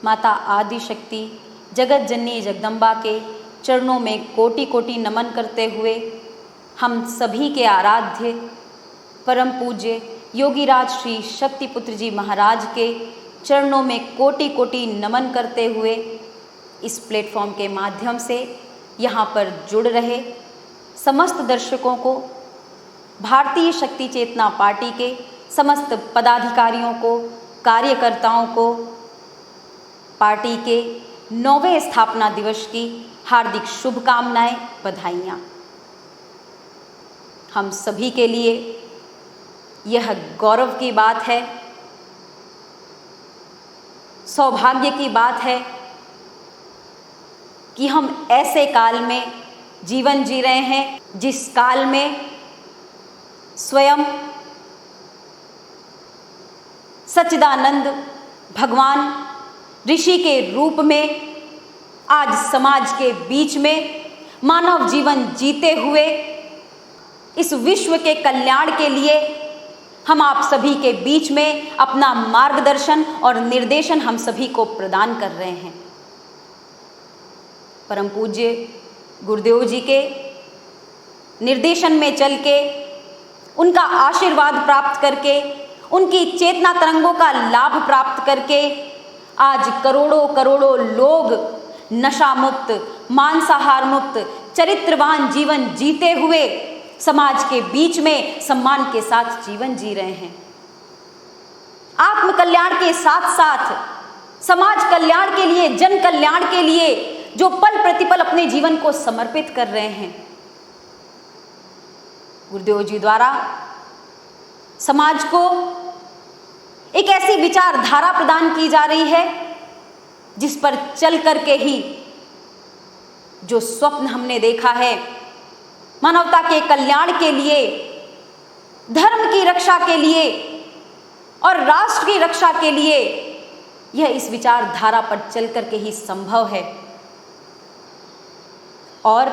माता आदि शक्ति जगत जननी जगदम्बा के चरणों में कोटि कोटि नमन करते हुए हम सभी के आराध्य परम पूज्य योगीराज श्री शक्तिपुत्र जी महाराज के चरणों में कोटि कोटि नमन करते हुए इस प्लेटफॉर्म के माध्यम से यहाँ पर जुड़ रहे समस्त दर्शकों को, भारतीय शक्ति चेतना पार्टी के समस्त पदाधिकारियों को, कार्यकर्ताओं को पार्टी के 9वें स्थापना दिवस की हार्दिक शुभकामनाएं, बधाइयाँ। हम सभी के लिए यह गौरव की बात है, सौभाग्य की बात है कि हम ऐसे काल में जीवन जी रहे हैं जिस काल में स्वयं सच्चिदानंद भगवान ऋषि के रूप में आज समाज के बीच में मानव जीवन जीते हुए इस विश्व के कल्याण के लिए हम आप सभी के बीच में अपना मार्गदर्शन और निर्देशन हम सभी को प्रदान कर रहे हैं। परम पूज्य गुरुदेव जी के निर्देशन में चल के, उनका आशीर्वाद प्राप्त करके, उनकी चेतना तरंगों का लाभ प्राप्त करके आज करोड़ों करोड़ों लोग नशा मुक्त, मांसाहार मुक्त, चरित्रवान जीवन जीते हुए समाज के बीच में सम्मान के साथ जीवन जी रहे हैं। आत्म कल्याण के साथ साथ समाज कल्याण के लिए, जन कल्याण के लिए जो पल प्रतिपल अपने जीवन को समर्पित कर रहे हैं। गुरुदेव जी द्वारा समाज को एक ऐसी विचारधारा प्रदान की जा रही है जिस पर चल करके ही जो स्वप्न हमने देखा है मानवता के कल्याण के लिए, धर्म की रक्षा के लिए और राष्ट्र की रक्षा के लिए, यह इस विचारधारा पर चल करके ही संभव है। और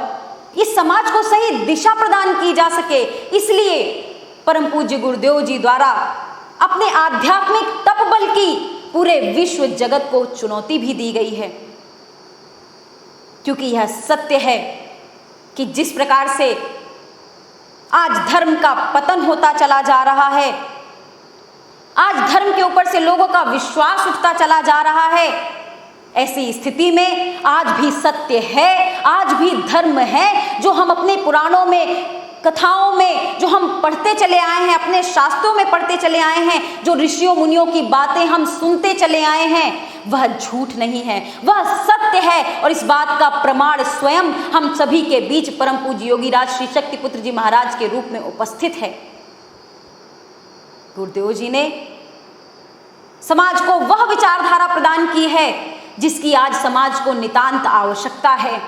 इस समाज को सही दिशा प्रदान की जा सके, इसलिए परम पूज्य गुरुदेव जी द्वारा अपने आध्यात्मिक तपबल की पूरे विश्व जगत को चुनौती भी दी गई है। क्योंकि यह सत्य है कि जिस प्रकार से आज धर्म का पतन होता चला जा रहा है, आज धर्म के ऊपर से लोगों का विश्वास उठता चला जा रहा है, ऐसी स्थिति में आज भी सत्य है, आज भी धर्म है जो हम अपने पुराणों में, कथाओं में जो हम पढ़ते चले आए हैं, अपने शास्त्रों में पढ़ते चले आए हैं, जो ऋषियों मुनियों की बातें हम सुनते चले आए हैं, वह झूठ नहीं है, वह सत्य है। और इस बात का प्रमाण स्वयं हम सभी के बीच परम पूज्य योगीराज श्री शक्तिपुत्र जी महाराज के रूप में उपस्थित है। गुरुदेव जी ने समाज को वह विचारधारा प्रदान की है जिसकी आज समाज को नितांत आवश्यकता है।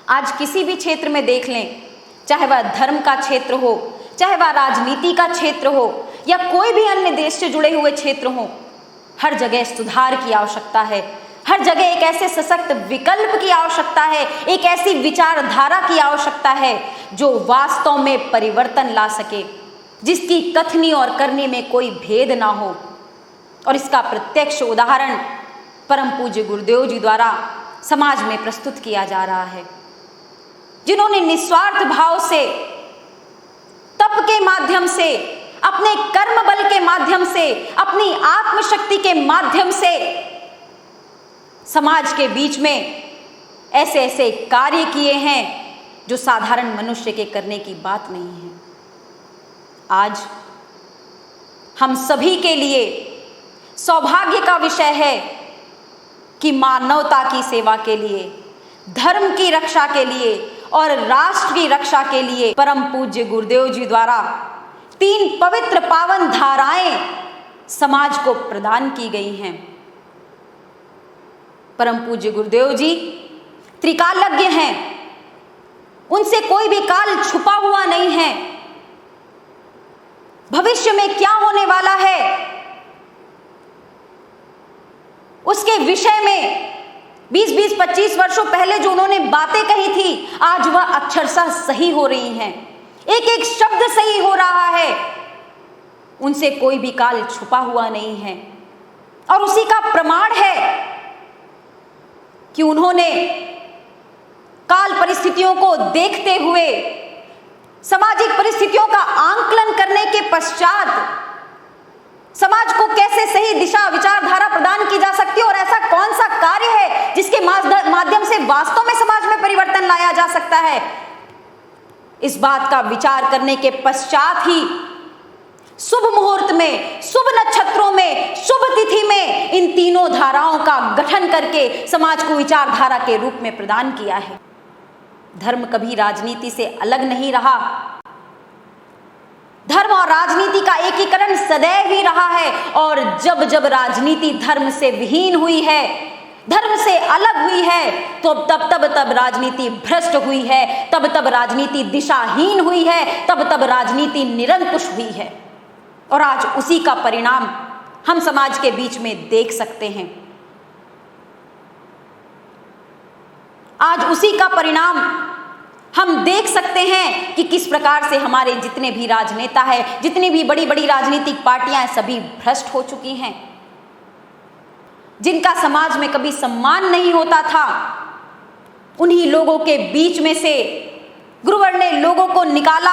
आज किसी भी क्षेत्र में देख लें, चाहे वह धर्म का क्षेत्र हो, चाहे वह राजनीति का क्षेत्र हो या कोई भी अन्य देश से जुड़े हुए क्षेत्र हो, हर जगह सुधार की आवश्यकता है। हर जगह एक ऐसे सशक्त विकल्प की आवश्यकता है, एक ऐसी विचारधारा की आवश्यकता है जो वास्तव में परिवर्तन ला सके, जिसकी कथनी और करनी में कोई भेद ना हो। और इसका प्रत्यक्ष उदाहरण परम पूज्य गुरुदेव जी द्वारा समाज में प्रस्तुत किया जा रहा है, जिन्होंने निस्वार्थ भाव से, तप के माध्यम से, अपने कर्म बल के माध्यम से, अपनी आत्मशक्ति के माध्यम से समाज के बीच में ऐसे ऐसे कार्य किए हैं जो साधारण मनुष्य के करने की बात नहीं है। आज हम सभी के लिए सौभाग्य का विषय है कि मानवता की सेवा के लिए, धर्म की रक्षा के लिए और राष्ट्र की रक्षा के लिए परम पूज्य गुरुदेव जी द्वारा 3 पवित्र पावन धाराएं समाज को प्रदान की गई हैं। परम पूज्य गुरुदेव जी त्रिकालज्ञ हैं, उनसे कोई भी काल छुपा हुआ नहीं है। भविष्य में क्या होने वाला है उसके विषय में 20-20, 25 वर्षों पहले जो उन्होंने बातें कही थी, आज वह अक्षरशः सही हो रही हैं। एक एक शब्द सही हो रहा है। उनसे कोई भी काल छुपा हुआ नहीं है। और उसी का प्रमाण है कि उन्होंने काल परिस्थितियों को देखते हुए, सामाजिक परिस्थितियों का आंकलन करने के पश्चात समाज को कैसे सही दिशा विचारधारा प्रदान की जा सकती है और ऐसा कौन सा कार्य है जिसके माध्यम से वास्तव में समाज में परिवर्तन लाया जा सकता है, इस बात का विचार करने के पश्चात ही शुभ मुहूर्त में, शुभ नक्षत्रों में, शुभ तिथि में इन तीनों धाराओं का गठन करके समाज को विचारधारा के रूप में प्रदान किया है। धर्म कभी राजनीति से अलग नहीं रहा। धर्म और राजनीति का एकीकरण सदैव ही रहा है और जब जब राजनीति धर्म से विहीन हुई है, धर्म से अलग हुई है, तो तब राजनीति भ्रष्ट हुई है, तब राजनीति दिशाहीन हुई है, तब राजनीति निरंकुश हुई है। और आज उसी का परिणाम हम समाज के बीच में देख सकते हैं। आज उसी का परिणाम हम देख सकते हैं कि किस प्रकार से हमारे जितने भी राजनेता हैं, जितनी भी बड़ी बड़ी राजनीतिक पार्टियां हैं, सभी भ्रष्ट हो चुकी हैं। जिनका समाज में कभी सम्मान नहीं होता था, उन्हीं लोगों के बीच में से गुरुवर ने लोगों को निकाला,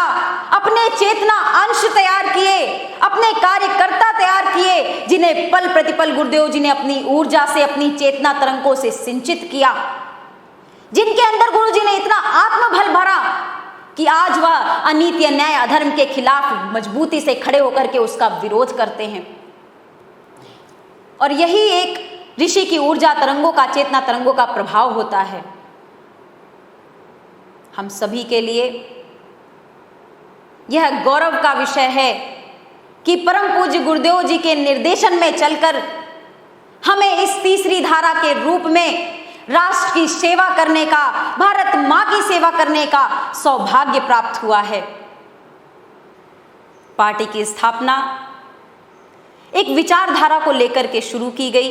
अपने चेतना अंश तैयार किए, अपने कार्यकर्ता तैयार किए, जिन्हें पल प्रतिपल गुरुदेव जी ने अपनी ऊर्जा से, अपनी चेतना तरंगों से सिंचित किया, जिनके अंदर गुरु जी ने इतना आत्मबल भरा कि आज वह अनीति, अन्याय, अधर्म के खिलाफ मजबूती से खड़े होकर के उसका विरोध करते हैं। और यही एक ऋषि की ऊर्जा तरंगों का, चेतना तरंगों का प्रभाव होता है। हम सभी के लिए यह गौरव का विषय है कि परम पूज्य गुरुदेव जी के निर्देशन में चलकर हमें इस तीसरी धारा के रूप में राष्ट्र की सेवा करने का, भारत मां की सेवा करने का सौभाग्य प्राप्त हुआ है। पार्टी की स्थापना एक विचारधारा को लेकर के शुरू की गई,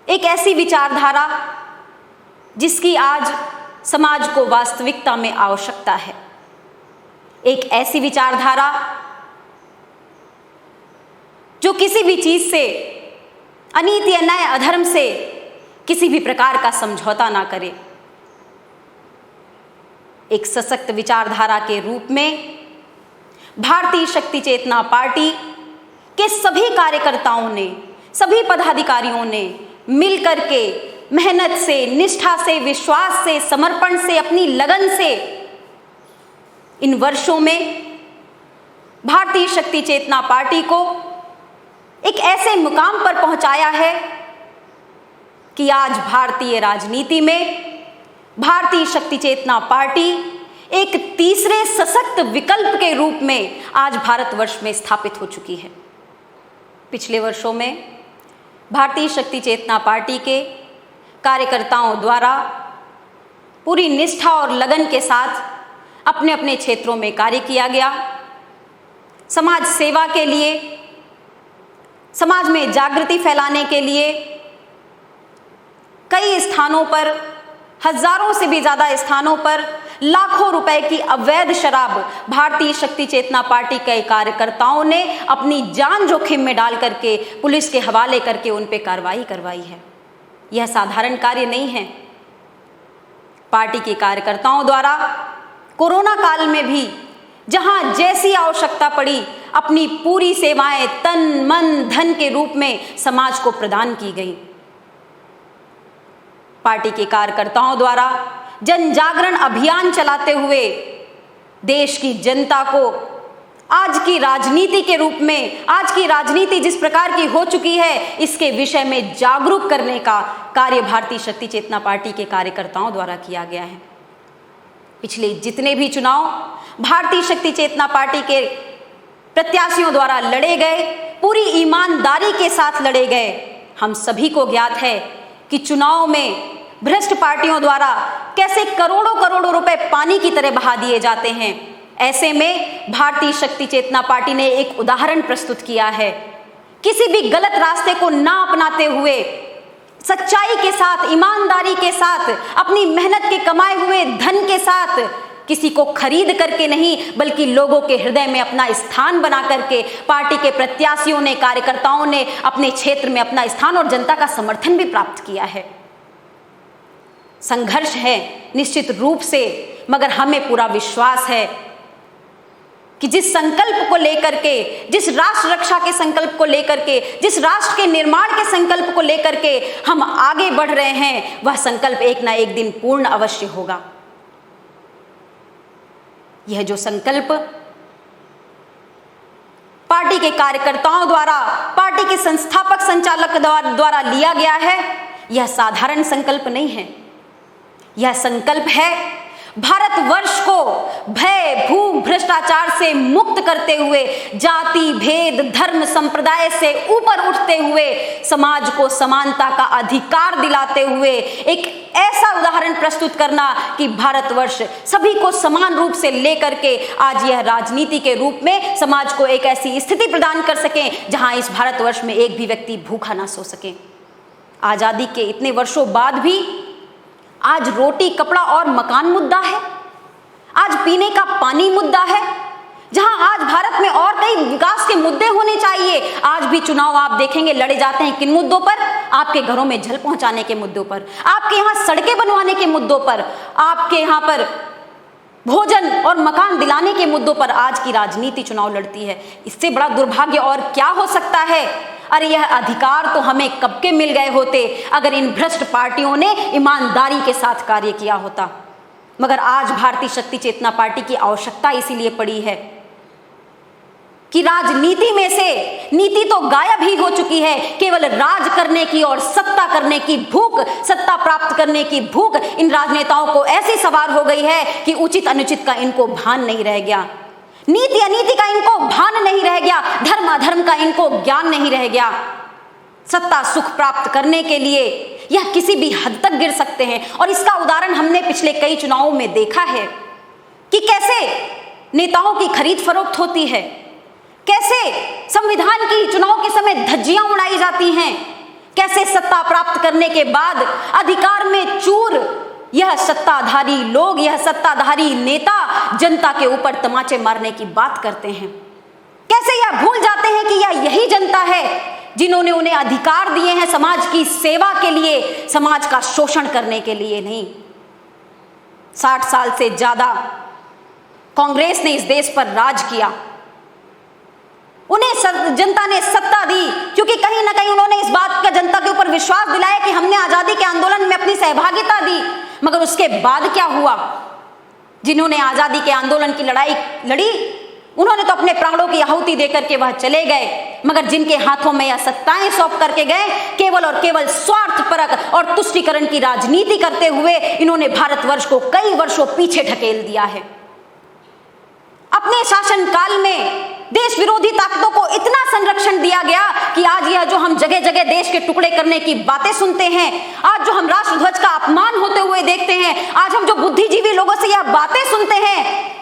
एक ऐसी विचारधारा जिसकी आज समाज को वास्तविकता में आवश्यकता है। एक ऐसी विचारधारा जो किसी भी चीज से, अनीति, अन्याय, अधर्म से किसी भी प्रकार का समझौता ना करे। एक सशक्त विचारधारा के रूप में भारतीय शक्ति चेतना पार्टी के सभी कार्यकर्ताओं ने, सभी पदाधिकारियों ने मिलकर के मेहनत से, निष्ठा से, विश्वास से, समर्पण से, अपनी लगन से इन वर्षों में भारतीय शक्ति चेतना पार्टी को एक ऐसे मुकाम पर पहुंचाया है कि आज भारतीय राजनीति में भारतीय शक्ति चेतना पार्टी एक तीसरे सशक्त विकल्प के रूप में आज भारतवर्ष में स्थापित हो चुकी है। पिछले वर्षों में भारतीय शक्ति चेतना पार्टी के कार्यकर्ताओं द्वारा पूरी निष्ठा और लगन के साथ अपने अपने क्षेत्रों में कार्य किया गया। समाज सेवा के लिए, समाज में जागृति फैलाने के लिए कई स्थानों पर, हजारों से भी ज्यादा स्थानों पर लाखों रुपए की अवैध शराब भारतीय शक्ति चेतना पार्टी के कार्यकर्ताओं ने अपनी जान जोखिम में डाल करके पुलिस के हवाले करके उन पे कार्रवाई करवाई है। यह साधारण कार्य नहीं है। पार्टी के कार्यकर्ताओं द्वारा कोरोना काल में भी जहां जैसी आवश्यकता पड़ी, अपनी पूरी सेवाएं तन, मन, धन के रूप में समाज को प्रदान की गई। पार्टी के कार्यकर्ताओं द्वारा जन जागरण अभियान चलाते हुए देश की जनता को आज की राजनीति के रूप में, आज की राजनीति जिस प्रकार की हो चुकी है, इसके विषय में जागरूक करने का कार्य भारतीय शक्ति चेतना पार्टी के कार्यकर्ताओं द्वारा किया गया है। पिछले जितने भी चुनाव भारतीय शक्ति चेतना पार्टी के प्रत्याशियों द्वारा लड़े गए, पूरी ईमानदारी के साथ लड़े गए। हम सभी को ज्ञात है कि चुनाव में भ्रष्ट पार्टियों द्वारा कैसे करोड़ों करोड़ों रुपए पानी की तरह बहा दिए जाते हैं। ऐसे में भारतीय शक्ति चेतना पार्टी ने एक उदाहरण प्रस्तुत किया है। किसी भी गलत रास्ते को ना अपनाते हुए सच्चाई के साथ, ईमानदारी के साथ, अपनी मेहनत के कमाए हुए धन के साथ, किसी को खरीद करके नहीं बल्कि लोगों के हृदय में अपना स्थान बना करके पार्टी के प्रत्याशियों ने, कार्यकर्ताओं ने अपने क्षेत्र में अपना स्थान और जनता का समर्थन भी प्राप्त किया है। संघर्ष है निश्चित रूप से, मगर हमें पूरा विश्वास है कि जिस संकल्प को लेकर के, जिस राष्ट्र रक्षा के संकल्प को लेकर के, जिस राष्ट्र के निर्माण के संकल्प को लेकर के हम आगे बढ़ रहे हैं, वह संकल्प एक ना एक दिन पूर्ण अवश्य होगा। यह जो संकल्प पार्टी के कार्यकर्ताओं द्वारा, पार्टी के संस्थापक संचालक द्वारा लिया गया है, यह साधारण संकल्प नहीं है। यह संकल्प है भारतवर्ष को भय, भूख, भ्रष्टाचार से मुक्त करते हुए, जाति, भेद, धर्म, संप्रदाय से ऊपर उठते हुए, समाज को समानता का अधिकार दिलाते हुए एक ऐसा उदाहरण प्रस्तुत करना कि भारतवर्ष सभी को समान रूप से लेकर के आज यह राजनीति के रूप में समाज को एक ऐसी स्थिति प्रदान कर सकें जहां इस भारतवर्ष में एक भी व्यक्ति भूखा ना सो सके। आजादी के इतने वर्षों बाद भी आज रोटी, कपड़ा और मकान मुद्दा है, आज पीने का पानी मुद्दा है। जहां आज भारत में और कई विकास के मुद्दे होने चाहिए, आज भी चुनाव आप देखेंगे लड़े जाते हैं किन मुद्दों पर? आपके घरों में जल पहुंचाने के मुद्दों पर, आपके यहाँ सड़कें बनवाने के मुद्दों पर, आपके यहाँ पर भोजन और मकान दिलाने के मुद्दों पर आज की राजनीति चुनाव लड़ती है। इससे बड़ा दुर्भाग्य और क्या हो सकता है? अरे यह अधिकार तो हमें कब के मिल गए होते अगर इन भ्रष्ट पार्टियों ने ईमानदारी के साथ कार्य किया होता। मगर आज भारतीय शक्ति चेतना पार्टी की आवश्यकता इसीलिए पड़ी है कि राजनीति में से नीति तो गायब ही हो चुकी है, केवल राज करने की और सत्ता करने की भूख, सत्ता प्राप्त करने की भूख इन राजनेताओं को ऐसी सवार हो गई है कि उचित अनुचित का इनको भान नहीं रह गया, नीति अनीति का इनको भान नहीं रह गया, धर्म अधर्म का इनको ज्ञान नहीं रह गया। सत्ता सुख प्राप्त करने के लिए यह किसी भी हद तक गिर सकते हैं और इसका उदाहरण हमने पिछले कई चुनावों में देखा है कि कैसे नेताओं की खरीद फरोख्त होती है, कैसे संविधान की चुनाव के समय धज्जियां उड़ाई जाती हैं, कैसे सत्ता प्राप्त करने के बाद अधिकार में चूर यह सत्ताधारी लोग, यह सत्ताधारी नेता जनता के ऊपर तमाचे मारने की बात करते हैं। कैसे यह भूल जाते हैं कि यह यही जनता है जिन्होंने उन्हें अधिकार दिए हैं समाज की सेवा के लिए, समाज का शोषण करने के लिए नहीं। 60 साल से ज्यादा कांग्रेस ने इस देश पर राज किया, उन्हें जनता ने सत्ता दी क्योंकि कहीं ना कहीं उन्होंने इस बात का जनता के ऊपर विश्वास दिलाया कि हमने आजादी के आंदोलन में अपनी सहभागिता दी। मगर उसके बाद क्या हुआ? जिन्होंने आजादी के आंदोलन की लड़ाई लड़ी उन्होंने तो अपने प्राणों की आहुति देकर के वह चले गए, मगर जिनके हाथों में यह सत्ताएं सौंप करके गए, केवल और केवल स्वार्थपरक और तुष्टीकरण की राजनीति करते हुए इन्होंने भारतवर्ष को कई वर्षों पीछे ढकेल दिया है। अपने शासनकाल में देश विरोधी ताकतों को इतना संरक्षण दिया गया कि आज यह जो हम जगह जगह देश के टुकड़े करने की बातें सुनते हैं, आज जो हम राष्ट्रध्वज का अपमान होते हुए देखते हैं, आज हम जो बुद्धिजीवी लोगों से यह बातें सुनते हैं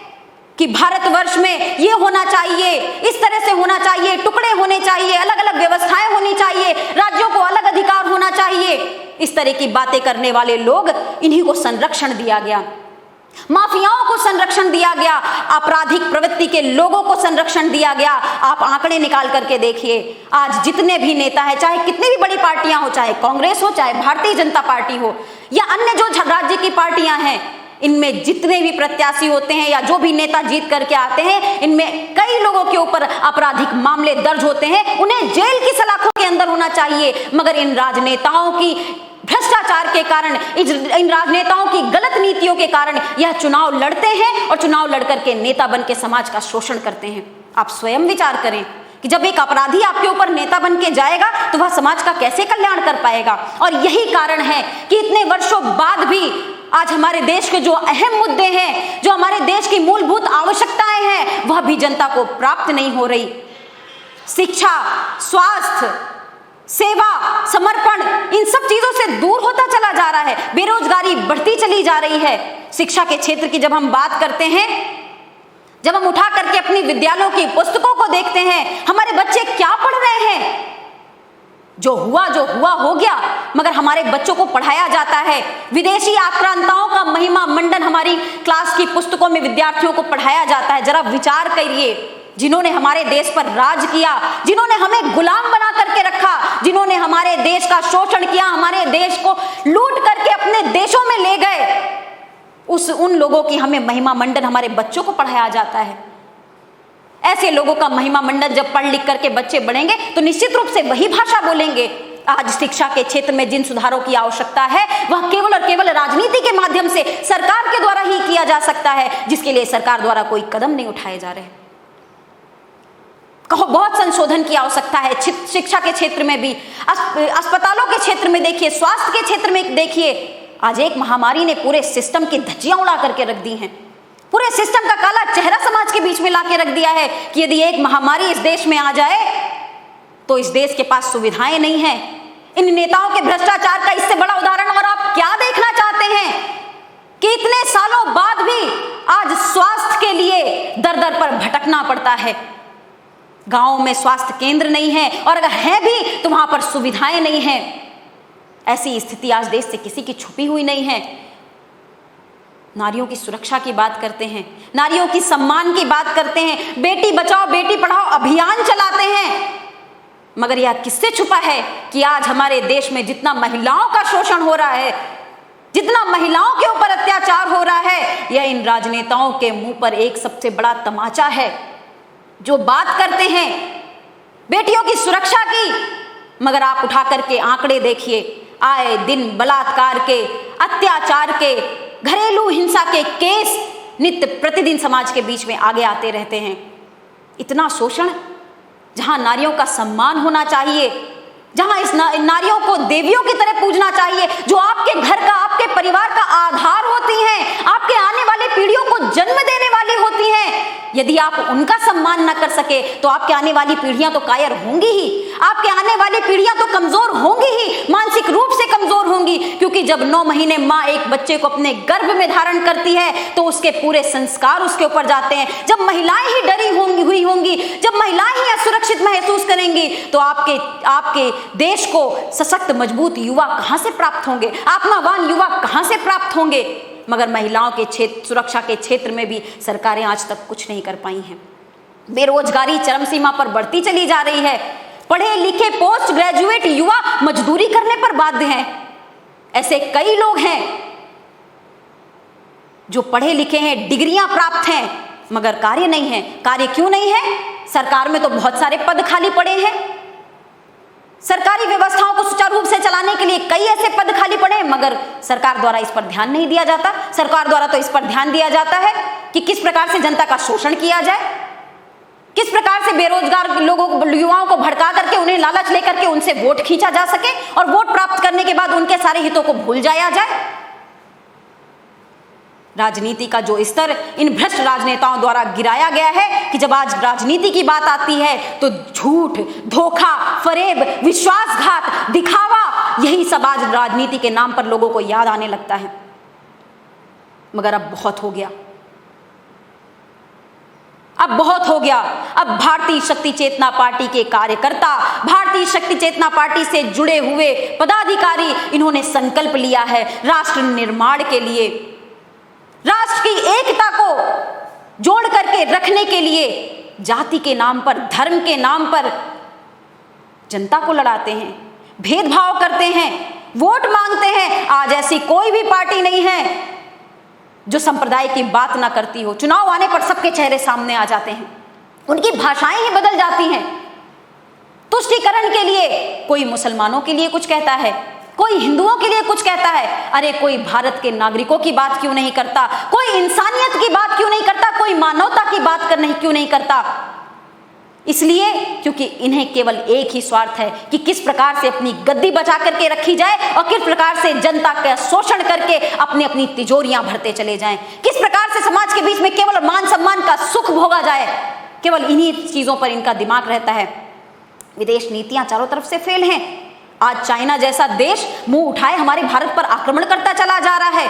कि भारतवर्ष में ये होना चाहिए, इस तरह से होना चाहिए, टुकड़े होने चाहिए, अलग अलग व्यवस्थाएं होनी चाहिए, राज्यों को अलग अधिकार होना चाहिए, इस तरह की बातें करने वाले लोग, इन्हीं को संरक्षण दिया गया। माफियाओं को संरक्षण दिया गया, आपराधिक प्रवृत्ति के लोगों को संरक्षण दिया गया। आप आंकड़े निकाल करके देखिए, आज जितने भी नेता हैं, चाहे कितनी भी बड़ी पार्टियां हो, चाहे कांग्रेस हो, चाहे भारतीय जनता पार्टी हो या अन्य जो राज्य की पार्टियां हैं, इनमें जितने भी प्रत्याशी होते हैं या जो भी नेता जीत करके आते हैं, इनमें कई लोगों के ऊपर आपराधिक मामले दर्ज होते हैं, उन्हें जेल की सलाखों के अंदर होना चाहिए। मगर इन राजनेताओं की भ्रष्टाचार के कारण, इन राजनेताओं की गलत नीतियों के कारण यह चुनाव लड़ते हैं और चुनाव लड़कर के नेता बन के समाज का शोषण करते हैं। आप स्वयं विचार करें कि जब एक अपराधी आपके ऊपर नेता बन के जाएगा तो वह समाज का कैसे कल्याण कर पाएगा। और यही कारण है कि इतने वर्षों बाद भी आज हमारे देश के जो अहम मुद्दे हैं, जो हमारे देश की मूलभूत आवश्यकताएं हैं, वह भी जनता को प्राप्त नहीं हो रही। शिक्षा, स्वास्थ्य, सेवा, समर्पण, इन सब चीजों से दूर होता चला जा रहा है। बेरोजगारी बढ़ती चली जा रही है। शिक्षा के क्षेत्र की जब हम बात करते हैं, जब हम उठा करके अपनी विद्यालयों की पुस्तकों को देखते हैं, हमारे बच्चे क्या पढ़ रहे हैं? जो हुआ हो गया, मगर हमारे बच्चों को पढ़ाया जाता है विदेशी आक्रांताओं का महिमा मंडन, हमारी क्लास की पुस्तकों में विद्यार्थियों को पढ़ाया जाता है। जरा विचार करिए जिन्होंने हमारे देश पर राज किया, जिन्होंने हमें गुलाम बना करके रखा, जिन्होंने हमारे देश का शोषण किया, हमारे देश को लूट करके अपने देशों में ले गए, उन लोगों की हमें महिमा मंडन हमारे बच्चों को पढ़ाया जाता है। ऐसे लोगों का महिमा मंडन जब पढ़ लिख करके बच्चे बढ़ेंगे तो निश्चित रूप से वही भाषा बोलेंगे। आज शिक्षा के क्षेत्र में जिन सुधारों की आवश्यकता है वह केवल और केवल राजनीति के माध्यम से सरकार के द्वारा ही किया जा सकता है, जिसके लिए सरकार द्वारा कोई कदम नहीं उठाए जा रहे। कहो बहुत संशोधन की आवश्यकता है शिक्षा के क्षेत्र में भी, अस्पतालों के क्षेत्र में देखिए, स्वास्थ्य के क्षेत्र में देखिए। आज एक महामारी ने पूरे सिस्टम की धज्जियां उड़ा करके रख दी हैं, पूरे सिस्टम का काला चेहरा समाज के बीच में लाके रख दिया है कि यदि एक महामारी इस देश में आ जाए तो इस देश के पास सुविधाएं नहीं है। इन नेताओं के भ्रष्टाचार का इससे बड़ा उदाहरण और आप क्या देखना चाहते हैं कि इतने सालों बाद भी आज स्वास्थ्य के लिए दर दर पर भटकना पड़ता है। गांवों में स्वास्थ्य केंद्र नहीं है और अगर है भी तो वहां पर सुविधाएं नहीं है। ऐसी स्थिति आज देश से किसी की छुपी हुई नहीं है। नारियों की सुरक्षा की बात करते हैं, नारियों की सम्मान की बात करते हैं, बेटी बचाओ बेटी पढ़ाओ अभियान चलाते हैं, मगर यह किससे छुपा है कि आज हमारे देश में जितना महिलाओं का शोषण हो रहा है, जितना महिलाओं के ऊपर अत्याचार हो रहा है, यह इन राजनेताओं के मुंह पर एक सबसे बड़ा तमाचा है। जो बात करते हैं बेटियों की सुरक्षा की, मगर आप उठा करके आंकड़े देखिए, आए दिन बलात्कार के, अत्याचार के, घरेलू हिंसा के केस नित्य प्रतिदिन समाज के बीच में आगे आते रहते हैं। इतना शोषण, जहां नारियों का सम्मान होना चाहिए, जहां इस नारियों को देवियों की तरह पूजना चाहिए, जो आपके घर का, आपके परिवार का आधार होती हैं, आपके आने वाली पीढ़ियों को जन्म देने वाली होती हैं, यदि आप उनका सम्मान न कर सके तो आपके आने वाली पीढ़ियां तो कायर होंगी ही, आपके आने वाली पीढ़ियां तो कमजोर होंगी ही, मानसिक रूप से कमजोर होंगी। क्योंकि जब 9 महीने माँ एक बच्चे को अपने गर्भ में धारण करती है तो उसके पूरे संस्कार उसके ऊपर जाते हैं। जब महिलाएं ही डरी हुई होंगी, जब महिलाएं ही असुरक्षित महसूस करेंगी तो आपके देश को सशक्त मजबूत युवा कहां से प्राप्त होंगे, आत्मावान युवा कहां से प्राप्त होंगे। मगर महिलाओं के सुरक्षा के क्षेत्र में भी सरकारें आज तक कुछ नहीं कर पाई हैं। बेरोजगारी चरम सीमा पर बढ़ती चली जा रही है। पढ़े लिखे पोस्ट ग्रेजुएट युवा मजदूरी करने पर बाध्य हैं। ऐसे कई लोग हैं जो पढ़े लिखे हैं, डिग्रियां प्राप्त हैं, मगर कार्य नहीं है। कार्य क्यों नहीं है? सरकार में तो बहुत सारे पद खाली पड़े हैं, सरकारी व्यवस्थाओं को सुचारू रूप से चलाने के लिए कई ऐसे पद खाली पड़े हैं, मगर सरकार द्वारा इस पर ध्यान नहीं दिया जाता। सरकार द्वारा तो इस पर ध्यान दिया जाता है कि किस प्रकार से जनता का शोषण किया जाए, किस प्रकार से बेरोजगार लोगों को, युवाओं को भड़का करके उन्हें लालच लेकर के उनसे वोट खींचा जा सके और वोट प्राप्त करने के बाद उनके सारे हितों को भूल जाया जाए। राजनीति का जो स्तर इन भ्रष्ट राजनेताओं द्वारा गिराया गया है कि जब आज राजनीति की बात आती है तो झूठ, धोखा, फरेब, विश्वासघात, दिखावा, यही सब आज राजनीति के नाम पर लोगों को याद आने लगता है। मगर अब बहुत हो गया, अब बहुत हो गया। अब भारतीय शक्ति चेतना पार्टी के कार्यकर्ता, भारतीय शक्ति चेतना पार्टी से जुड़े हुए पदाधिकारी, इन्होंने संकल्प लिया है राष्ट्र निर्माण के लिए, राष्ट्र की एकता को जोड़ करके रखने के लिए। जाति के नाम पर, धर्म के नाम पर जनता को लड़ाते हैं, भेदभाव करते हैं, वोट मांगते हैं। आज ऐसी कोई भी पार्टी नहीं है जो संप्रदाय की बात ना करती हो। चुनाव आने पर सबके चेहरे सामने आ जाते हैं, उनकी भाषाएं ही बदल जाती हैं। तुष्टीकरण के लिए कोई मुसलमानों के लिए कुछ कहता है, कोई हिंदुओं के लिए कुछ कहता है। अरे कोई भारत के नागरिकों की बात क्यों नहीं करता, कोई इंसानियत की बात क्यों नहीं करता, कोई मानवता की बात क्यों नहीं करता? इसलिए क्योंकि इन्हें केवल एक ही स्वार्थ है कि किस प्रकार से अपनी गद्दी बचा करके रखी जाए और किस प्रकार से जनता का शोषण करके अपनी अपनी तिजोरियां भरते चले जाएं, किस प्रकार से समाज के बीच में केवल मान सम्मान का सुख भोगा जाए। केवल इन्हीं चीजों पर इनका दिमाग रहता है। विदेश नीतियां चारों तरफ से फेल हैं। आज चाइना जैसा देश मुंह उठाए हमारे भारत पर आक्रमण करता चला जा रहा है।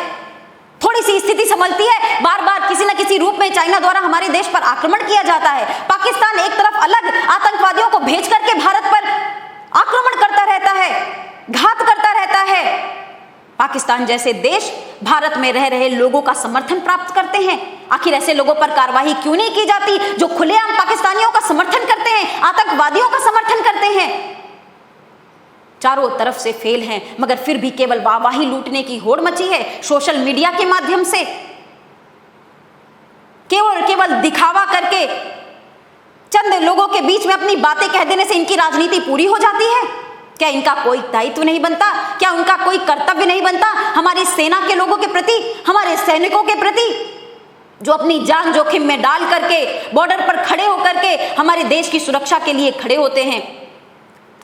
थोड़ी सी स्थिति संभलती है, बार बार किसी न किसी रूप में चाइना द्वारा हमारे देश पर आक्रमण किया जाता है। पाकिस्तान एक तरफ अलग आतंकवादियों को भेज करके भारत पर आक्रमण करता रहता है, घात करता रहता है। पाकिस्तान जैसे देश भारत में रह रहे लोगों का समर्थन प्राप्त करते हैं, आखिर ऐसे लोगों पर कार्रवाई क्यों नहीं की जाती जो खुलेआम पाकिस्तानियों का समर्थन करते हैं, आतंकवादियों का समर्थन करते हैं? चारों तरफ से फेल हैं, मगर फिर भी केवल वाहवाही लूटने की होड़ मची है सोशल मीडिया के माध्यम से। केवल दिखावा करके चंद लोगों के बीच में अपनी बातें कह देने से इनकी राजनीति पूरी हो जाती है? क्या इनका कोई दायित्व नहीं बनता? क्या उनका कोई कर्तव्य नहीं बनता हमारी सेना के लोगों के प्रति, हमारे सैनिकों के प्रति, जो अपनी जान जोखिम में डाल करके बॉर्डर पर खड़े होकर के हमारे देश की सुरक्षा के लिए खड़े होते हैं?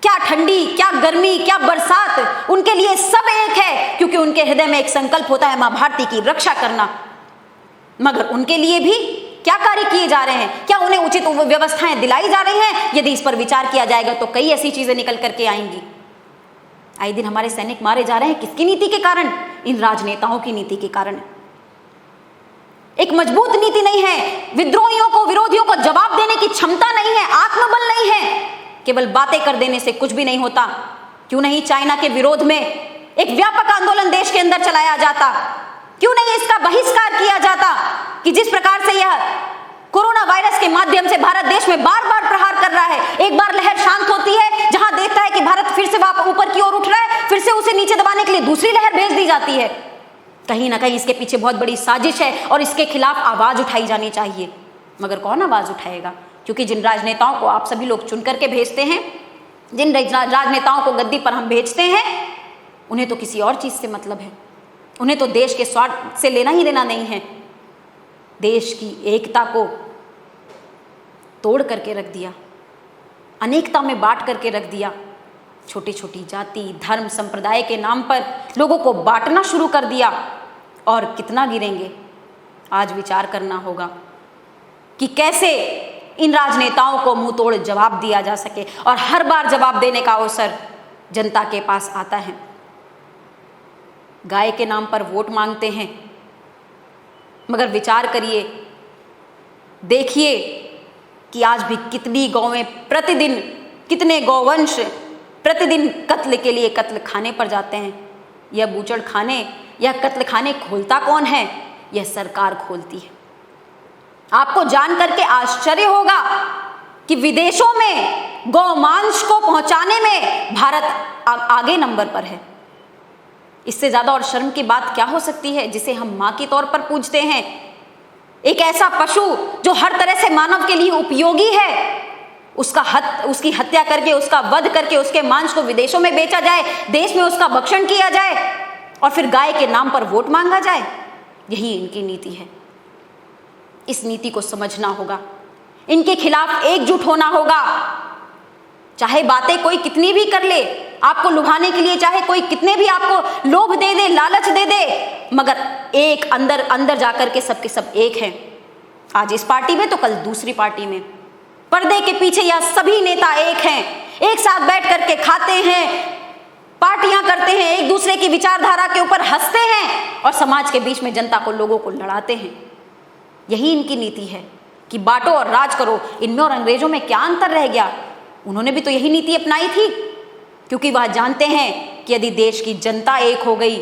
क्या ठंडी, क्या गर्मी, क्या बरसात, उनके लिए सब एक है, क्योंकि उनके हृदय में एक संकल्प होता है मां भारती की रक्षा करना। मगर उनके लिए भी क्या कार्य किए जा रहे हैं? क्या उन्हें उचित व्यवस्थाएं दिलाई जा रही हैं? यदि इस पर विचार किया जाएगा तो कई ऐसी चीजें निकल करके आएंगी। आए दिन हमारे सैनिक मारे जा रहे हैं, किसकी नीति के कारण? इन राजनेताओं की नीति के कारण। एक मजबूत नीति नहीं है, विद्रोहियों को, विरोधियों को जवाब देने की क्षमता नहीं है, आत्मबल नहीं है। केवल बातें कर देने से कुछ भी नहीं होता। क्यों नहीं चाइना के विरोध में एक व्यापक आंदोलन देश के अंदर चलाया जाता? क्यों नहीं इसका बहिष्कार किया जाता कि जिस प्रकार से यह कोरोना वायरस के माध्यम से भारत देश में बार बार प्रहार कर रहा है, एक बार लहर शांत होती है, जहां देखता है कि भारत फिर से ऊपर की ओर उठ रहा है, फिर से उसे नीचे दबाने के लिए दूसरी लहर भेज दी जाती है। कहीं ना कहीं इसके पीछे बहुत बड़ी साजिश है और इसके खिलाफ आवाज उठाई जानी चाहिए। मगर कौन आवाज उठाएगा? क्योंकि जिन राजनेताओं को आप सभी लोग चुन करके भेजते हैं, जिन राजनेताओं को गद्दी पर हम भेजते हैं, उन्हें तो किसी और चीज से मतलब है। उन्हें तो देश के स्वार्थ से लेना ही देना नहीं है। देश की एकता को तोड़ करके रख दिया, अनेकता में बांट करके रख दिया। छोटी छोटी जाति, धर्म, संप्रदाय के नाम पर लोगों को बांटना शुरू कर दिया। और कितना गिरेंगे? आज विचार करना होगा कि कैसे इन राजनेताओं को मुंह तोड़ जवाब दिया जा सके। और हर बार जवाब देने का अवसर जनता के पास आता है। गाय के नाम पर वोट मांगते हैं, मगर विचार करिए, देखिए कि आज भी कितनी गौवें प्रतिदिन, कितने गौवंश प्रतिदिन कत्ल के लिए कत्ल खाने पर जाते हैं। यह बूचड़ खाने, यह कत्ल खाने खोलता कौन है? यह सरकार खोलती है। आपको जान करके आश्चर्य होगा कि विदेशों में गौमांस को पहुंचाने में भारत आगे नंबर पर है। इससे ज्यादा और शर्म की बात क्या हो सकती है, जिसे हम मां के तौर पर पूजते हैं। एक ऐसा पशु जो हर तरह से मानव के लिए उपयोगी है, उसकी हत्या करके, उसका वध करके, उसके मांस को विदेशों में बेचा जाए, देश में उसका भक्षण किया जाए और फिर गाय के नाम पर वोट मांगा जाए। यही इनकी नीति है। इस नीति को समझना होगा, इनके खिलाफ एकजुट होना होगा। चाहे बातें कोई कितनी भी कर ले आपको लुभाने के लिए, चाहे कोई कितने भी आपको लोभ दे दे, लालच दे दे, मगर एक अंदर अंदर जाकर के सबके सब एक हैं। आज इस पार्टी में तो कल दूसरी पार्टी में। पर्दे के पीछे यह सभी नेता एक हैं, एक साथ बैठ करके खाते हैं, पार्टियां करते हैं, एक दूसरे की विचारधारा के ऊपर हंसते हैं और समाज के बीच में जनता को, लोगों को लड़ाते हैं। यही इनकी नीति है कि बांटो और राज करो। इनमें और अंग्रेजों में क्या अंतर रह गया? उन्होंने भी तो यही नीति अपनाई थी, क्योंकि वह जानते हैं कि यदि देश की जनता एक हो गई,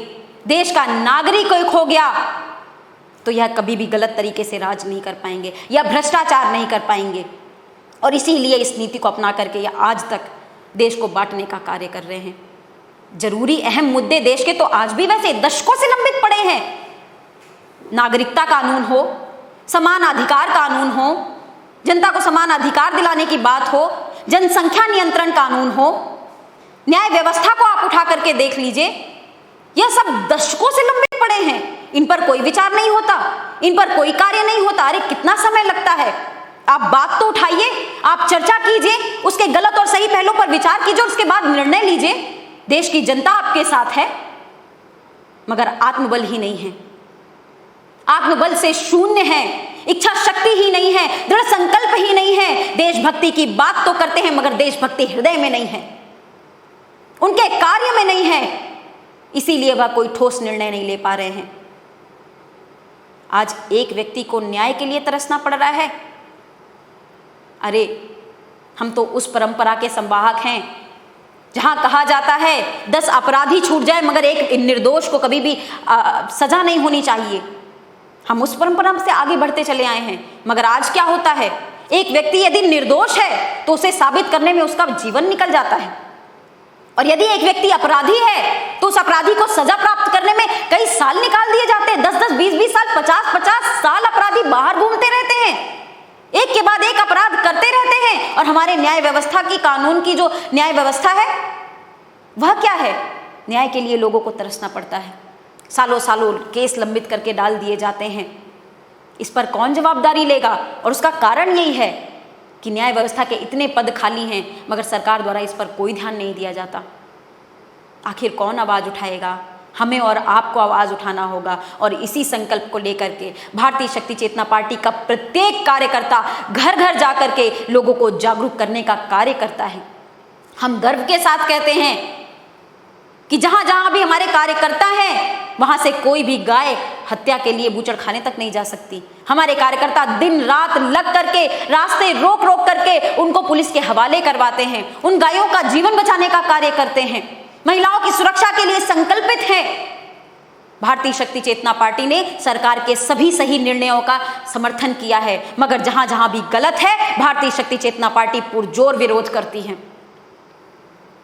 देश का नागरिक एक हो गया, तो यह कभी भी गलत तरीके से राज नहीं कर पाएंगे या भ्रष्टाचार नहीं कर पाएंगे। और इसीलिए इस नीति को अपना करके यह आज तक देश को बांटने का कार्य कर रहे हैं। जरूरी अहम मुद्दे देश के तो आज भी वैसे दशकों से लंबित पड़े हैं। नागरिकता कानून हो, समान अधिकार कानून हो, जनता को समान अधिकार दिलाने की बात हो, जनसंख्या नियंत्रण कानून हो, न्याय व्यवस्था को आप उठा करके देख लीजिए, यह सब दशकों से लंबित पड़े हैं। इन पर कोई विचार नहीं होता, इन पर कोई कार्य नहीं होता। अरे कितना समय लगता है। आप बात तो उठाइए, आप चर्चा कीजिए, उसके गलत और सही पहलुओं पर विचार कीजिए, उसके बाद निर्णय लीजिए। देश की जनता आपके साथ है, मगर आत्मबल ही नहीं है, आत्मबल से शून्य है, इच्छा शक्ति ही नहीं है, दृढ़ संकल्प ही नहीं है। देशभक्ति की बात तो करते हैं, मगर देशभक्ति हृदय में नहीं है, उनके कार्य में नहीं है। इसीलिए वह कोई ठोस निर्णय नहीं ले पा रहे हैं। आज एक व्यक्ति को न्याय के लिए तरसना पड़ रहा है। अरे हम तो उस परंपरा के संवाहक हैं जहां कहा जाता है 10 अपराधी छूट जाए मगर एक निर्दोष को कभी भी सजा नहीं होनी चाहिए। हम उस परंपरा से आगे बढ़ते चले आए हैं। मगर आज क्या होता है, एक व्यक्ति यदि निर्दोष है तो उसे साबित करने में उसका जीवन निकल जाता है, और यदि एक व्यक्ति अपराधी है तो उस अपराधी को सजा प्राप्त करने में कई साल निकाल दिए जाते हैं। 10-10, 20-20 साल, 50-50 साल अपराधी बाहर घूमते रहते हैं, एक के बाद एक अपराध करते रहते हैं। और हमारे न्याय व्यवस्था की, कानून की जो न्याय व्यवस्था है वह क्या है, न्याय के लिए लोगों को तरसना पड़ता है, सालों सालों केस लंबित करके डाल दिए जाते हैं। इस पर कौन जवाबदारी लेगा? और उसका कारण यही है कि न्याय व्यवस्था के इतने पद खाली हैं मगर सरकार द्वारा इस पर कोई ध्यान नहीं दिया जाता। आखिर कौन आवाज उठाएगा? हमें और आपको आवाज उठाना होगा, और इसी संकल्प को लेकर के भारतीय शक्ति चेतना पार्टी का प्रत्येक कार्यकर्ता घर घर जाकर के लोगों को जागरूक करने का कार्य करता है। हम गर्व के साथ कहते हैं कि जहां जहां भी हमारे कार्यकर्ता हैं वहां से कोई भी गाय हत्या के लिए बूचड़ खाने तक नहीं जा सकती। हमारे कार्यकर्ता दिन रात लग करके, रास्ते रोक रोक करके उनको पुलिस के हवाले करवाते हैं, उन गायों का जीवन बचाने का कार्य करते हैं, महिलाओं की सुरक्षा के लिए संकल्पित हैं। भारतीय शक्ति चेतना पार्टी ने सरकार के सभी सही निर्णयों का समर्थन किया है, मगर जहां जहां भी गलत है भारतीय शक्ति चेतना पार्टी पुरजोर विरोध करती है।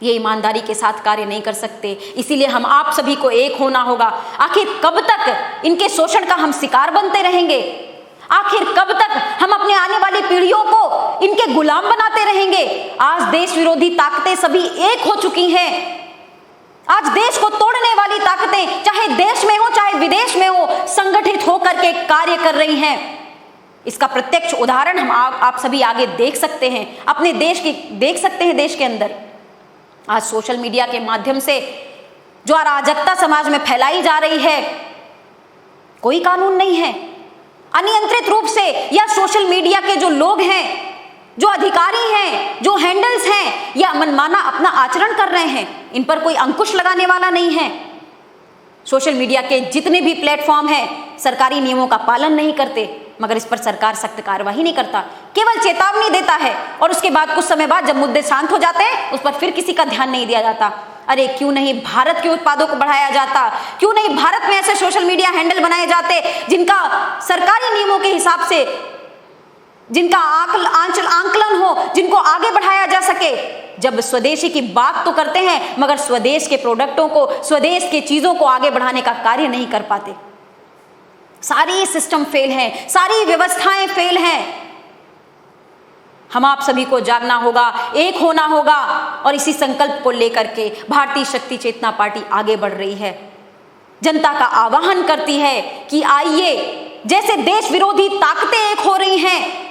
ये ईमानदारी के साथ कार्य नहीं कर सकते, इसीलिए हम आप सभी को एक होना होगा। आखिर कब तक इनके शोषण का हम शिकार बनते रहेंगे? आखिर कब तक हम अपने आने वाली पीढ़ियों को इनके गुलाम बनाते रहेंगे? आज देश विरोधी ताकतें सभी एक हो चुकी हैं। आज देश को तोड़ने वाली ताकतें चाहे देश में हो चाहे विदेश में हो, संगठित होकर के कार्य कर रही हैं। इसका प्रत्यक्ष उदाहरण हम आप सभी आगे देख सकते हैं, अपने देश की देख सकते हैं। देश के अंदर आज सोशल मीडिया के माध्यम से जो अराजकता समाज में फैलाई जा रही है, कोई कानून नहीं है। अनियंत्रित रूप से या सोशल मीडिया के जो लोग हैं, जो अधिकारी हैं, जो हैंडल्स हैं, या मनमाना अपना आचरण कर रहे हैं, इन पर कोई अंकुश लगाने वाला नहीं है। सोशल मीडिया के जितने भी प्लेटफॉर्म हैं सरकारी नियमों का पालन नहीं करते, मगर इस पर सरकार सख्त कार्रवाई नहीं करता, केवल चेतावनी देता है, और उसके बाद कुछ समय बाद जब मुद्दे शांत हो जाते हैं उस पर फिर किसी का ध्यान नहीं दिया जाता। अरे क्यों नहीं भारत के उत्पादों को बढ़ाया जाता? क्यों नहीं भारत में ऐसे सोशल मीडिया हैंडल बनाए जाते जिनका सरकारी नियमों के हिसाब से, जिनका आंकलन हो, जिनको आगे बढ़ाया जा सके? जब स्वदेशी की बात तो करते हैं मगर स्वदेश के प्रोडक्टों को, स्वदेश के चीजों को आगे बढ़ाने का कार्य नहीं कर पाते। सारी सिस्टम फेल हैं, सारी व्यवस्थाएं फेल हैं। हम आप सभी को जागना होगा, एक होना होगा, और इसी संकल्प को लेकर के भारतीय शक्ति चेतना पार्टी आगे बढ़ रही है। जनता का आह्वान करती है कि आइए, जैसे देश विरोधी ताकतें एक हो रही हैं,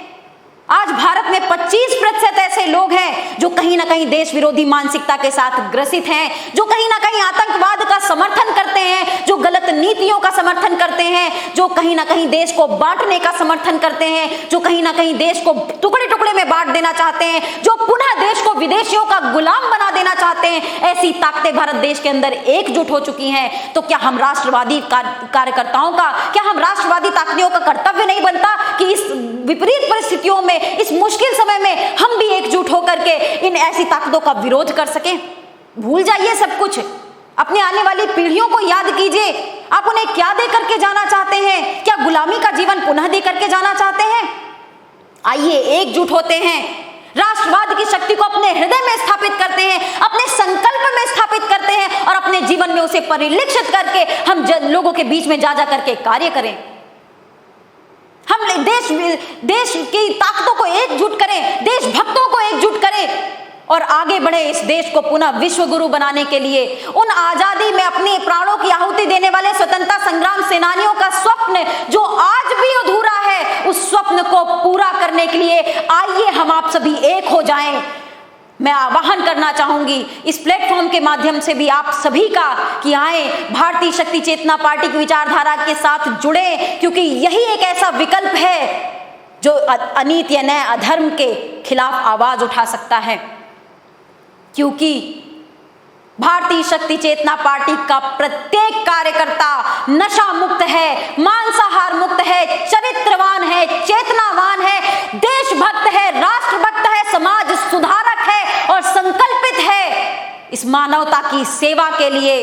आज भारत में 25% ऐसे लोग हैं जो कहीं ना कहीं देश विरोधी मानसिकता के साथ ग्रसित हैं, जो कहीं ना कहीं आतंकवाद का समर्थन करते हैं, जो गलत नीतियों का समर्थन करते हैं, जो कहीं ना कहीं देश को बांटने का समर्थन करते हैं, जो कहीं ना कहीं देश को टुकड़े टुकड़े में बांट देना चाहते हैं, जो पुनः देश को विदेशियों का गुलाम बना देना चाहते हैं। ऐसी ताकतें भारत देश के अंदर एकजुट हो चुकी हैं। तो क्या हम राष्ट्रवादी कार्यकर्ताओं का, क्या हम राष्ट्रवादी ताकतियों का कर्तव्य नहीं बनता कि इस विपरीत परिस्थितियों में, इस मुश्किल समय में हम भी एकजुट होकर के इन ऐसी ताकतों का विरोध कर सकें? भूल जाइए सब कुछ, अपने आने वाली पीढ़ियों को याद कीजिए। आप उन्हें क्या दे करके जाना चाहते हैं? क्या गुलामी का जीवन पुनः दे करके जाना चाहते हैं? आइए एकजुट होते हैं, राष्ट्रवाद की शक्ति को अपने हृदय में स्थापित करते हैं, अपने संकल्प में स्थापित करते हैं, और अपने जीवन में उसे परिलक्षित करके हम लोगों के बीच में जा जा करके कार्य करें। हम देश की ताकतों को एकजुट करें, देशभक्तों को एकजुट करें, और आगे बढ़े इस देश को पुनः विश्व गुरु बनाने के लिए। उन आजादी में अपने प्राणों की आहुति देने वाले स्वतंत्रता संग्राम सेनानियों का स्वप्न जो आज भी अधूरा है, उस स्वप्न को पूरा करने के लिए आइए हम आप सभी एक हो जाएं। मैं आह्वान करना चाहूंगी इस प्लेटफॉर्म के माध्यम से भी आप सभी का कि आए, भारतीय शक्ति चेतना पार्टी की विचारधारा के साथ जुड़े, क्योंकि यही एक ऐसा विकल्प है जो अनीति या न्याय अधर्म के खिलाफ आवाज उठा सकता है। क्योंकि भारतीय शक्ति चेतना पार्टी का प्रत्येक कार्यकर्ता नशा मुक्त है, मांसाहार मुक्त है, चरित्रवान है, चेतनावान है, देशभक्त है, राष्ट्रभक्त है, समाज सुधारक है और संकल्पित है इस मानवता की सेवा के लिए।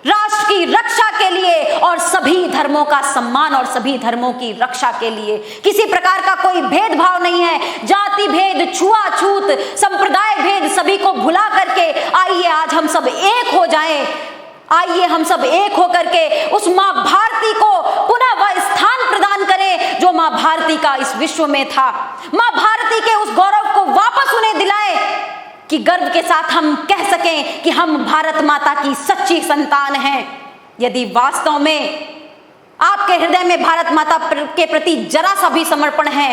राष्ट्र की रक्षा के लिए और सभी धर्मों का सम्मान और सभी धर्मों की रक्षा के लिए। किसी प्रकार का कोई भेदभाव नहीं है, जाति भेद, छुआछूत, संप्रदाय भेद सभी को भुला करके आइए आज हम सब एक हो जाएं। आइए हम सब एक होकर के उस मां भारती को पुनः वह स्थान प्रदान करें जो मां भारती का इस विश्व में था। मां भारती के उस गौरव को वापस उन्हें दिलाएं कि गर्व के साथ हम कह सकें कि हम भारत माता की सच्ची संतान हैं। यदि वास्तव में आपके हृदय में भारत माता के प्रति जरा सा भी समर्पण है,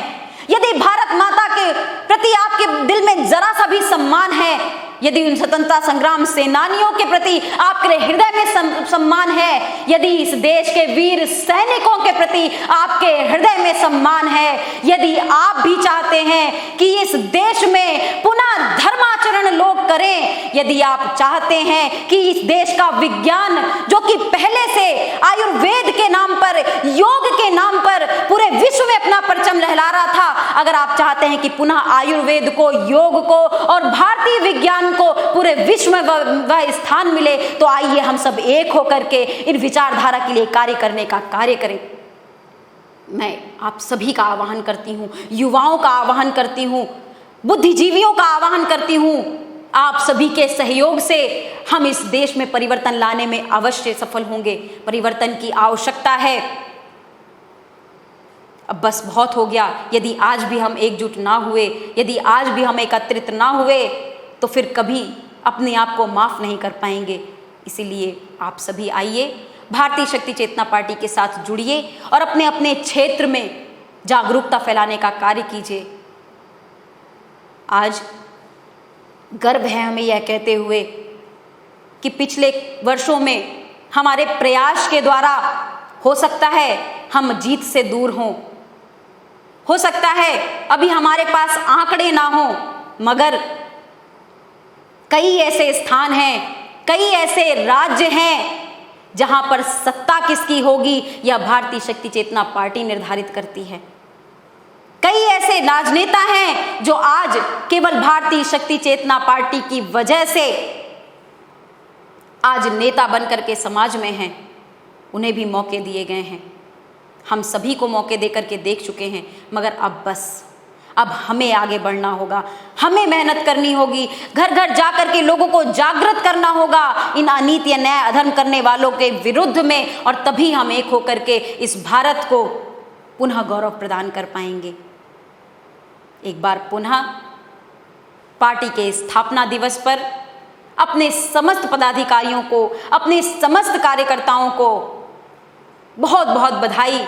यदि भारत माता के प्रति आपके दिल में जरा सा भी सम्मान है, यदि उन स्वतंत्रता संग्राम सेनानियों के प्रति आपके हृदय में सम्मान है, यदि इस देश के वीर सैनिकों के प्रति आपके हृदय में सम्मान है, यदि आप भी चाहते हैं कि इस देश में पुनः धर्माचरण लोग करें, यदि आप चाहते हैं कि इस देश का विज्ञान जो कि पहले से आयुर्वेद के नाम पर, योग के नाम पर पूरे विश्व में अपना परचम लहरा रहा था, अगर आप चाहते हैं कि पुनः आयुर्वेद को, योग को और भारतीय विज्ञान को पूरे विश्व में वह स्थान मिले, तो आइए हम सब एक होकर के इन विचारधारा के लिए कार्य करने का कार्य करें। मैं आप सभी का आह्वान करती हूँ, युवाओं का आह्वान करती हूँ, बुद्धिजीवियों का आह्वान करती हूँ, आप सभी के सहयोग से हम इस देश में परिवर्तन लाने में अवश्य सफल होंगे। परिवर्तन की आवश्यकता है। अब बस बहुत हो गया। यदि आज भी हम एकजुट ना हुए, यदि आज भी हम एकत्रित ना हुए, तो फिर कभी अपने आप को माफ नहीं कर पाएंगे। इसीलिए आप सभी आइए, भारतीय शक्ति चेतना पार्टी के साथ जुड़िए और अपने अपने क्षेत्र में जागरूकता फैलाने का कार्य कीजिए। आज गर्व है हमें यह कहते हुए कि पिछले वर्षों में हमारे प्रयास के द्वारा हो सकता है हम जीत से दूर हों, हो सकता है अभी हमारे पास आंकड़े ना हो, मगर कई ऐसे स्थान हैं, कई ऐसे राज्य हैं जहां पर सत्ता किसकी होगी यह भारतीय शक्ति चेतना पार्टी निर्धारित करती है। कई ऐसे राजनेता हैं जो आज केवल भारतीय शक्ति चेतना पार्टी की वजह से आज नेता बनकर के समाज में हैं, उन्हें भी मौके दिए गए हैं। हम सभी को मौके देकर के देख चुके हैं, मगर अब हमें आगे बढ़ना होगा, हमें मेहनत करनी होगी, घर घर जाकर के लोगों को जागृत करना होगा इन अनीति, अन्याय, अधर्म करने वालों के विरुद्ध में, और तभी हम एक होकर के इस भारत को पुनः गौरव प्रदान कर पाएंगे। एक बार पुनः पार्टी के स्थापना दिवस पर अपने समस्त पदाधिकारियों को, अपने समस्त कार्यकर्ताओं को बहुत बहुत बधाई।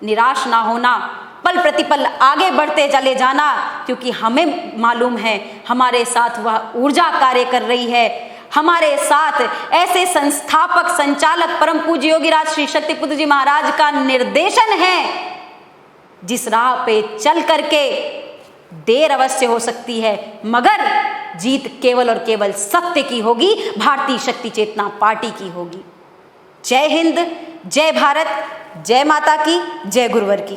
निराश ना होना, पल प्रतिपल आगे बढ़ते चले जाना, क्योंकि हमें मालूम है हमारे साथ वह ऊर्जा कार्य कर रही है। हमारे साथ ऐसे संस्थापक, संचालक परम पूज्य योगीराज श्री शक्तिपुत्र जी महाराज का निर्देशन है, जिस राह पे चल करके देर अवश्य हो सकती है, मगर जीत केवल और केवल सत्य की होगी, भारतीय शक्ति चेतना पार्टी की होगी। जय हिंद, जय भारत, जय माता की, जय गुरुवर की।